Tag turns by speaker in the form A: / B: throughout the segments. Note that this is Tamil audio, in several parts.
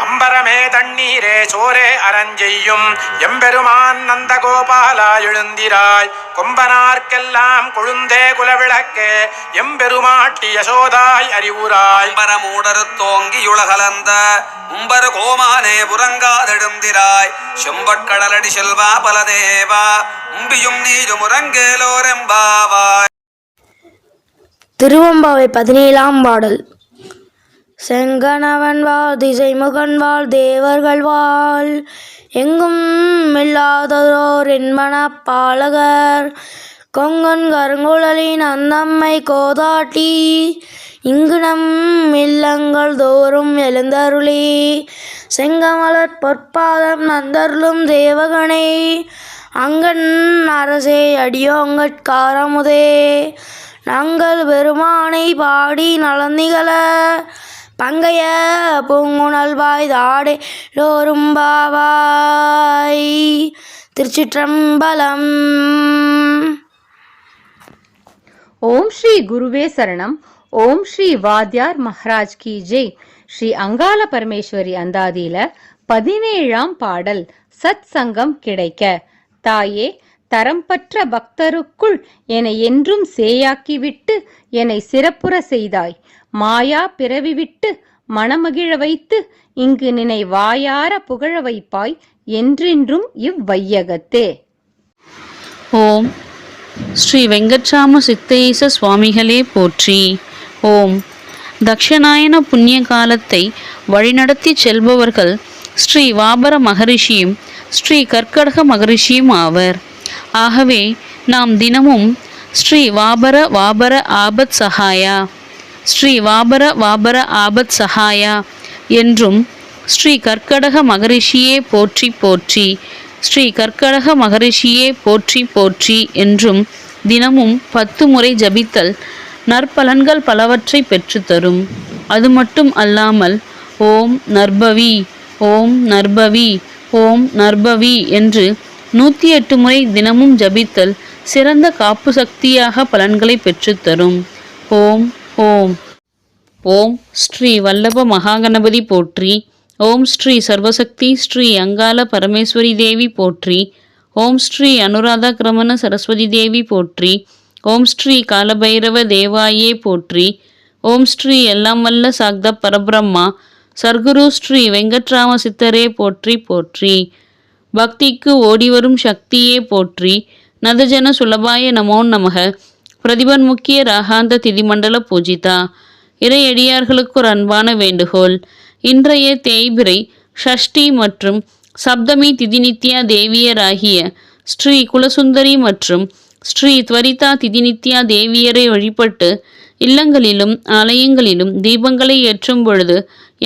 A: அம்பரமே தண்ணீரே சோரே அரஞ்செய்யும் எம்பெருமான் நந்த கோபாலா எழுந்திராய் கொம்பனார்க்கெல்லாம் கொழுந்தே குலவிளக்கே எம்பெருமாட்டி யசோதாய் அறிவுராய்
B: மூடரு தோங்கி யுலகலந்த உம்பர கோமானே புறங்காதெழுந்திராய் செம்பட்கடலடி செல்வா பலதேவா உம்பியும் நீரும் உறங்கேலோரெம்பாவாய்.
C: திருவம்பாவை 17ஆம் பாடல். செங்கணவன் வாழ் திசைமுகன் வாழ் தேவர்கள் வாழ் எங்கும் இல்லாததோர் என்மனப் பாலகர் கொங்கன் கருங்குழலின் அந்தம்மை கோதாட்டி இங்கு நம் இல்லங்கள் தோறும் எழுந்தருளி செங்கமலர் பொற்பாதம் நந்தருளும் தேவகனை அங்கன் அரசே அடியோங்கட்காரமுதே நாங்கள் பெருமானை பாடி நலந்திகள பங்கைய பூங்குணல்வாய் தாடே லோரும் பாவாய். திருச்சிற்றம்பலம்.
D: ஓம் ஸ்ரீ குருவே சரணம். ஓம் ஸ்ரீ வாத்யார் மஹராஜ் கி ஜெய். ஸ்ரீ அங்காள பரமேஸ்வரி அந்தாதியில 17ஆம் பாடல். சத் சங்கம் கிடைக்க. தாயே, தரம்பற்ற பக்தருக்குள் என்னை என்றும் சேயாக்கிவிட்டு என்னை சிறப்புற செய்தாய். மாயா பிறவி விட்டு மனமகிழ வைத்து இங்கு நினை வாயார புகழ வைப்பாய் என்றென்றும் இவ்வையகத்தே.
E: ஓம் ஸ்ரீ வெங்கட்ராம சித்தேச சுவாமிகளே போற்றி. ஓம் தக்ஷணாயன புண்ணிய காலத்தை வழிநடத்தி செல்பவர்கள் ஸ்ரீ வாபர மகரிஷியும் ஸ்ரீ கர்க்கடக மகரிஷியும் ஆவர். ஆகவே நாம் தினமும் ஸ்ரீ வாபர வாபர ஆபத் சகாயா, ஸ்ரீ வாபர வாபர ஆபத் சகாயா என்றும் ஸ்ரீ கர்க்கடக மகரிஷியே போற்றி போற்றி, ஸ்ரீ கர்க்கடக மகரிஷியே போற்றி போற்றி என்றும் தினமும் 10 முறை ஜபித்தல் நற்பலன்கள் பலவற்றை பெற்றுத்தரும். அது மட்டும் அல்லாமல் ஓம் நர்பவி, ஓம் நர்பவி, ஓம் நர்பவி என்று 108 முறை தினமும் ஜபித்தல் சிறந்த காப்பு சக்தியாக பலன்களை பெற்றுத்தரும். ஓம் ஓம். ஓம் ஸ்ரீ வல்லப மகாகணபதி போற்றி. ஓம் ஸ்ரீ சர்வசக்தி ஸ்ரீ அங்காள பரமேஸ்வரி தேவி போற்றி. ஓம் ஸ்ரீ அனுராதா கிரமண சரஸ்வதி தேவி போற்றி. ஓம் ஸ்ரீ காலபைரவ தேவாயே போற்றி. ஓம் ஸ்ரீ எல்லாம் வல்ல சாக்த பரபிரம்மா சர்க்குரு ஸ்ரீ வெங்கட்ராம சித்தரே போற்றி போற்றி. பக்திக்கு ஓடிவரும் சக்தியே போற்றி. நதஜன சுலபாய நமோ நமக. பிரதிபன்முக்கிய ராகாந்த திதிமண்டல பூஜிதா. இறையடியார்களுக்கு ஒரு அன்பான வேண்டுகோள். இன்றைய தேய்பிரை ஷஷ்டி மற்றும் சப்தமி திதிநித்யா தேவியராகிய ஸ்ரீ குலசுந்தரி மற்றும் ஸ்ரீ துவரிதா திதிநித்யா தேவியரை வழிபட்டு இல்லங்களிலும் ஆலயங்களிலும் தீபங்களை ஏற்றும் பொழுது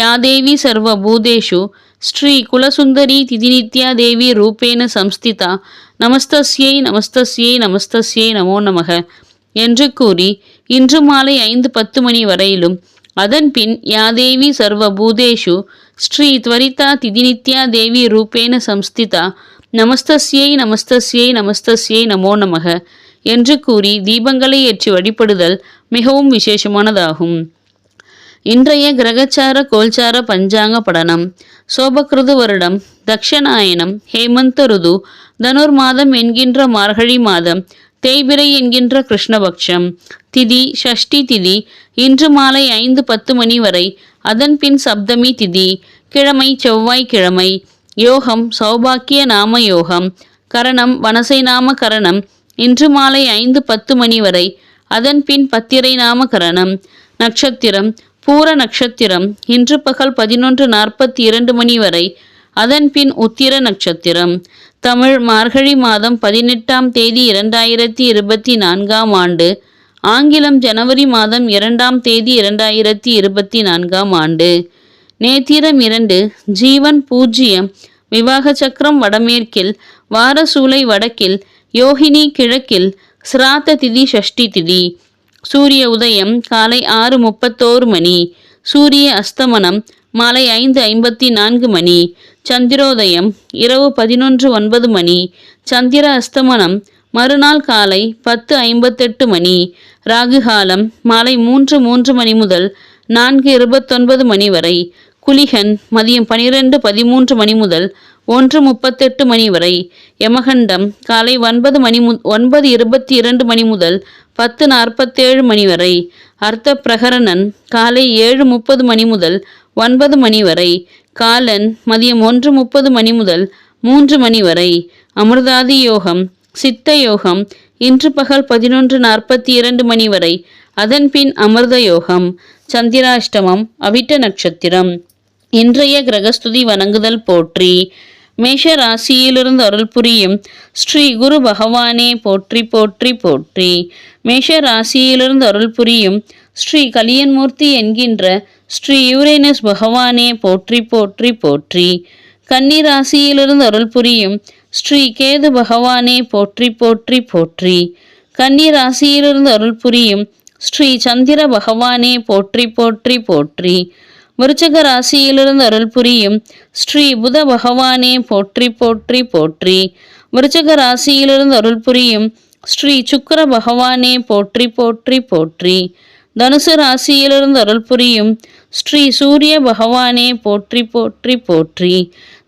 E: யாதேவி சர்வ பூதேஷு ஸ்ரீ குலசுந்தரி திதிநித்யா தேவி ரூபேன சம்ஸ்திதா நமஸ்தஸ்யை நமஸ்தஸ்யை நமஸ்தஸ்யை நமோ நமக என்று கூறி இன்று மாலை 5:10 மணி வரையிலும் அதன் பின் யாதேவி சர்வ பூதேஷு ஸ்ரீ துவரிதா திதிநித்யா தேவி ரூபேன சம்ஸ்திதா நமஸ்தஸ்யை நமஸ்தஸ்யை நமஸ்தஸ்யை நமோ நமக என்று கூறி தீபங்களை ஏற்றி வழிபடுதல் மிகவும் விசேஷமானதாகும். இன்றைய கிரகச்சார கோல்சார பஞ்சாங்க படனம். சோபகிருது வருடம் தக்ஷணாயனம் ஹேமந்த ருது தனுர் மாதம் என்கின்ற மார்கழி மாதம் தேய்பிரை என்கின்ற கிருஷ்ணபக்ஷம் திதி ஷஷ்டி திதி இன்று மாலை 5:10 மணி வரை. அதன் பின் சப்தமி திதி கிழமை செவ்வாய்க்கிழமை. யோகம் சௌபாக்கிய நாம யோகம். கரணம் வனசை நாம கரணம் இன்று மாலை 5:10 மணி வரை. அதன் பின் பத்திரை நாம கரணம். நட்சத்திரம் பூர நட்சத்திரம் இன்று பகல் 11:42 மணி வரை. அதன் பின் உத்திர நட்சத்திரம். தமிழ் மார்கழி மாதம் 18ஆம் தேதி 2024ஆம் ஆண்டு. ஆங்கிலம் ஜனவரி மாதம் 2ஆம் தேதி 2024ஆம் ஆண்டு. நேத்திரம் 2 ஜீவன் பூஜ்ஜியம். விவாக சக்கரம் வடமேற்கில். வாரசூலை வடக்கில். யோகினி கிழக்கில். சிராத்த திதி ஷஷ்டி திதி. சூரிய உதயம் காலை 6:31 மணி. சூரிய அஸ்தமனம் மாலை 5:54 மணி. சந்திரோதயம் இரவு 11:09 மணி. சந்திர அஸ்தமனம் மறுநாள் காலை 10:58 மணி. ராகுகாலம் மாலை 3:03 மணி முதல் 4:29 மணி வரை. குளிகன் மதியம் 12:13 மணி முதல் 1:38 மணி வரை. யமகண்டம் காலை 9:22 மணி முதல் 10:47 மணி வரை. அர்த்த பிரகரணன் காலை 7:30 மணி முதல் 9 மணி வரை. காலன் மதியம் 1:30 மணி முதல் 3 மணி வரை. அமிர்தாதி யோகம் சித்த யோகம் இன்று பகல் 11:42 மணி வரை. அதன் பின் அமிர்த யோகம். சந்திராஷ்டமம் அவிட்ட நட்சத்திரம். இன்றைய கிரகஸ்துதி வணங்குதல் போற்றி. மேஷ ராசியிலிருந்து அருள் புரியும் ஸ்ரீ குரு பகவானே போற்றி போற்றி போற்றி. மேஷ ராசியிலிருந்து அருள் புரியும் ஸ்ரீ கலியன்மூர்த்தி என்கின்ற ஸ்ரீ யூரேனஸ் பகவானே போற்றி போற்றி போற்றி. கன்னி ராசியிலிருந்து அருள் புரியும் ஸ்ரீ கேது பகவானே போற்றி போற்றி போற்றி. கன்னி ராசியிலிருந்து அருள் புரியும் ஸ்ரீ சந்திர பகவானே போற்றி போற்றி போற்றி. விருச்சக ராசியிலிருந்து அருள் புரியும் ஸ்ரீ புத பகவானே போற்றி போற்றி போற்றி. விருச்சக ராசியிலிருந்து அருள் புரியும் ஸ்ரீ சுக்கிர பகவானே போற்றி போற்றி போற்றி. தனுசு ராசியிலிருந்து அருள் புரியும் ஸ்ரீ சூரிய பகவானே போற்றி போற்றி போற்றி.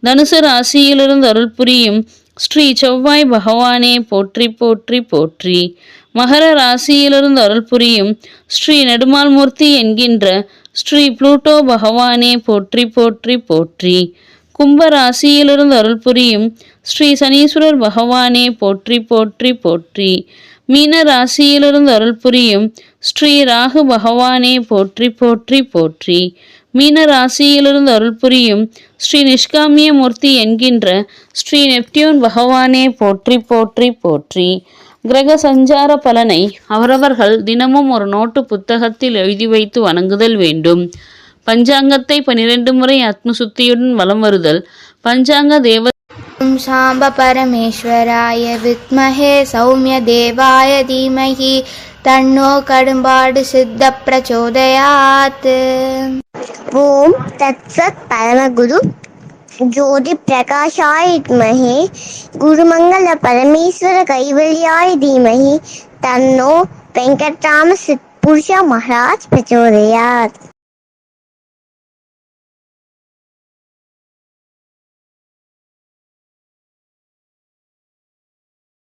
E: தனுசு ராசியிலிருந்து அருள் புரியும் ஸ்ரீ செவ்வாய் பகவானே போற்றி போற்றி போற்றி. மகர ராசியிலிருந்து அருள் புரியும் ஸ்ரீ நெடுமால்மூர்த்தி என்கின்ற ஸ்ரீ புளூட்டோ பகவானே போற்றி போற்றி போற்றி. கும்ப ராசியிலிருந்து அருள் புரியும் ஸ்ரீ சனீஸ்வரர் பகவானே போற்றி போற்றி போற்றி. மீன ராசியிலிருந்து அருள் புரியும் ஸ்ரீ ராகு பகவானே போற்றி போற்றி போற்றி. மீன ராசியிலிருந்து அருள் புரியும் ஸ்ரீ நிஷ்காமிய மூர்த்தி என்கின்ற ஸ்ரீ நெப்டியூன் பகவானே போற்றி போற்றி போற்றி. கிரக சஞ்சார பலனை அவரவர்கள் தினமும் ஒரு நோட்டு புத்தகத்தில் எழுதி வைத்து வணங்குதல் வேண்டும். பஞ்சாங்கத்தை 12 முறை ஆத்மசுத்தியுடன் வலம் வருதல். பஞ்சாங்க தேவ
C: சாம்ப பரமேஸ்வராய வித்மஹே சௌமிய தேவாய தீமஹி தன்னோ கடும்பாடு சித்த பிரச்சோதயாத்.
F: ஓம் தத்சத் பரமகுரு ஜோதி பிரகாஷாய வித்மஹே குருமங்கள பரமேஸ்வர கைவல்யாய தீமஹி தன்னோ வெங்கட்ராம சித் புருஷ மகாராஜ் பிரச்சோதயாத்.